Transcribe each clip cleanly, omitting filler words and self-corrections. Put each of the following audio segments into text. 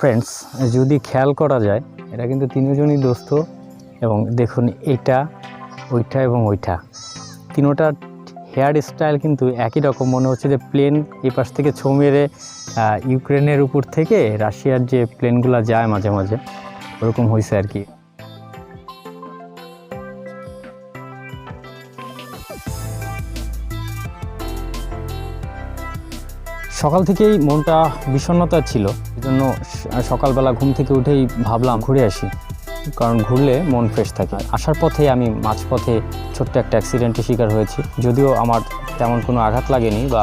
Friends, যদি খেয়াল করা যায় এরা কিন্তু তিনজনই দোস্ত। এবং দেখুন এটা, ওইটা এবং ওইটা, তিনোটার হেয়ার স্টাইল কিন্তু একই রকম। মনে হচ্ছে যে প্লেন এই পাশ থেকে ছোঁ মেরে ইউক্রেনের উপর থেকে রাশিয়ার যে প্লেনগুলো যায় মাঝে মাঝে, ওরকম হয়েছে আর কি। সকাল থেকেই মনটা বিষণ্ণতা ছিল, এজন্য সকালবেলা ঘুম থেকে উঠেই ভাবলাম ঘুরে আসি, কারণ ঘুরলে মন ফ্রেশ থাকে। আসার পথে আমি মাঝপথে ছোট্ট একটা অ্যাক্সিডেন্টের শিকার হয়েছি। যদিও আমার তেমন কোনো আঘাত লাগেনি বা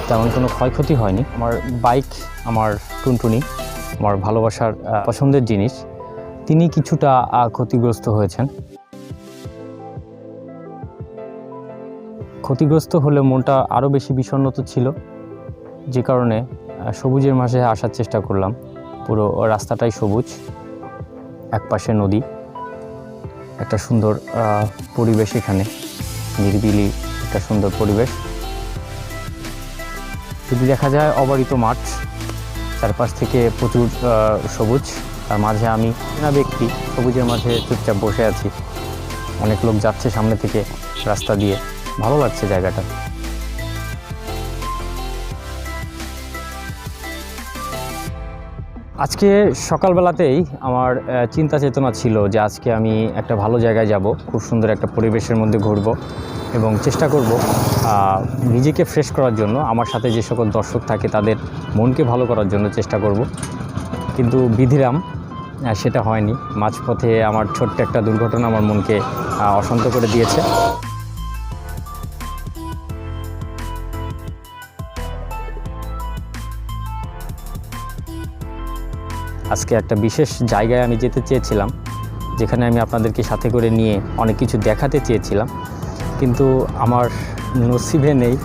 তেমন কোনো ক্ষয়ক্ষতি হয়নি। আমার বাইক, আমার টুনটুনি, আমার ভালোবাসার পছন্দের জিনিস, তিনি কিছুটা ক্ষতিগ্রস্ত হয়েছেন। ক্ষতিগ্রস্ত হলে মনটা আরও বেশি বিষণ্ণতা ছিল, যে কারণে সবুজের মাঝে আসার চেষ্টা করলাম। পুরো রাস্তাটাই সবুজ, একপাশে নদী, একটা সুন্দর পরিবেশ, এখানে নিরিবিলি একটা সুন্দর পরিবেশ। যদি দেখা যায় অবারিত মাঠ, চারপাশ থেকে প্রচুর সবুজ, তার মাঝে আমি চেনা ব্যক্তি সবুজের মাঝে চুপচাপ বসে আছি। অনেক লোক যাচ্ছে সামনে থেকে রাস্তা দিয়ে, ভালো লাগছে জায়গাটা। আজকে সকালবেলাতেই আমার চিন্তা চেতনা ছিল যে আজকে আমি একটা ভালো জায়গায় যাব, খুব সুন্দর একটা পরিবেশের মধ্যে ঘুরব এবং চেষ্টা করব নিজেকে ফ্রেশ করার জন্য। আমার সাথে যে সকল দর্শক থাকে তাদের মনকে ভালো করার জন্য চেষ্টা করব, কিন্তু বিধিরাম সেটা হয়নি। মাঝপথে আমার ছোট্ট একটা দুর্ঘটনা আমার মনকে অশান্ত করে দিয়েছে। আজকে একটা বিশেষ জায়গায় আমি যেতে চেয়েছিলাম, যেখানে আমি আপনাদেরকে সাথে করে নিয়ে অনেক কিছু দেখাতে চেয়েছিলাম, কিন্তু আমার নসিবে নেই।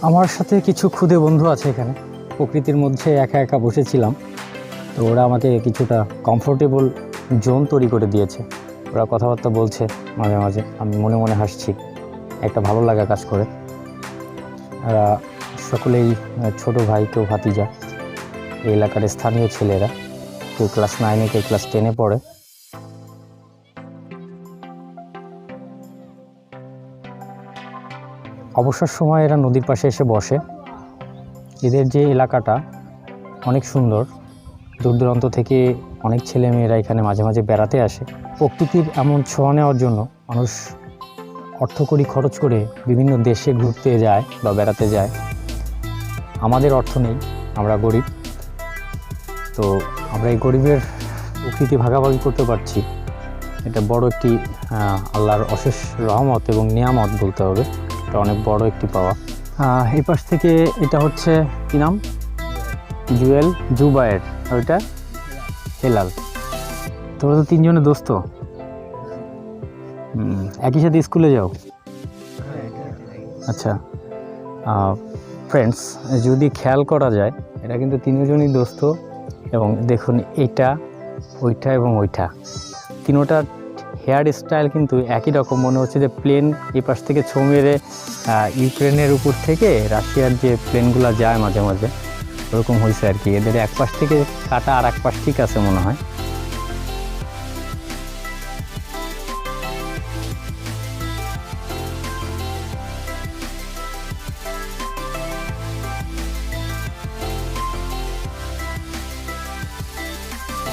আমার সাথে কিছু ক্ষুদে বন্ধু আছে এখানে, প্রকৃতির মধ্যে একা একা বসেছিলাম, তো ওরা আমাকে কিছুটা কমফোর্টেবল জোন তৈরি করে দিয়েছে। ওরা কথাবার্তা বলছে মাঝে মাঝে, আমি মনে মনে হাসছি, একটা ভালো লাগা কাজ করে। সকলেই ছোট ভাই, কেউ ভাতিজা, এই এলাকার স্থানীয় ছেলেরা, কেউ ক্লাস 9-এ, কেউ ক্লাস 10-এ পড়ে। অবসর সময় এরা নদীর পাশে এসে বসে। এদের যে এলাকাটা অনেক সুন্দর, দূর দূরান্ত থেকে অনেক ছেলেমেয়েরা এখানে মাঝে মাঝে বেড়াতে আসে। প্রকৃতির এমন ছোঁয়া নেওয়ার জন্য মানুষ অর্থকড়ি খরচ করে বিভিন্ন দেশে ঘুরতে যায় বা বেড়াতে যায়। আমাদের অর্থ নেই, আমরা গরিব, তো আমরা এই গরিবের প্রকৃতি ভাগাভাগি করতে পারছি, এটা বড় একটি আল্লাহর অশেষ রহমত এবং নিয়ামত বলতে হবে। এটা অনেক বড় একটি পাওয়া। এই পাশ থেকে এটা হচ্ছে কি নাম, জুয়েল, জুবায়ের, ওইটা হেলাল। তোমরা তো তিনজনে দোস্ত, একই সাথে স্কুলে যাও? আচ্ছা। ফ্রেন্ডস, যদি খেয়াল করা যায় এরা কিন্তু তিনজনই দোস্ত। এবং দেখুন এটা, ওইটা এবং ওইটা, তিনোটার হেয়ার স্টাইল কিন্তু একই রকম। মনে হচ্ছে যে প্লেন এই পাশ থেকে ছোঁ মেরে ইউক্রেনের উপর থেকে রাশিয়ার যে প্লেনগুলো যায় মাঝে মাঝে, ওরকম হয়েছে আর কি। এদের এক পাশ থেকে কাটা আর এক পাশ ঠিক আছে মনে হয়।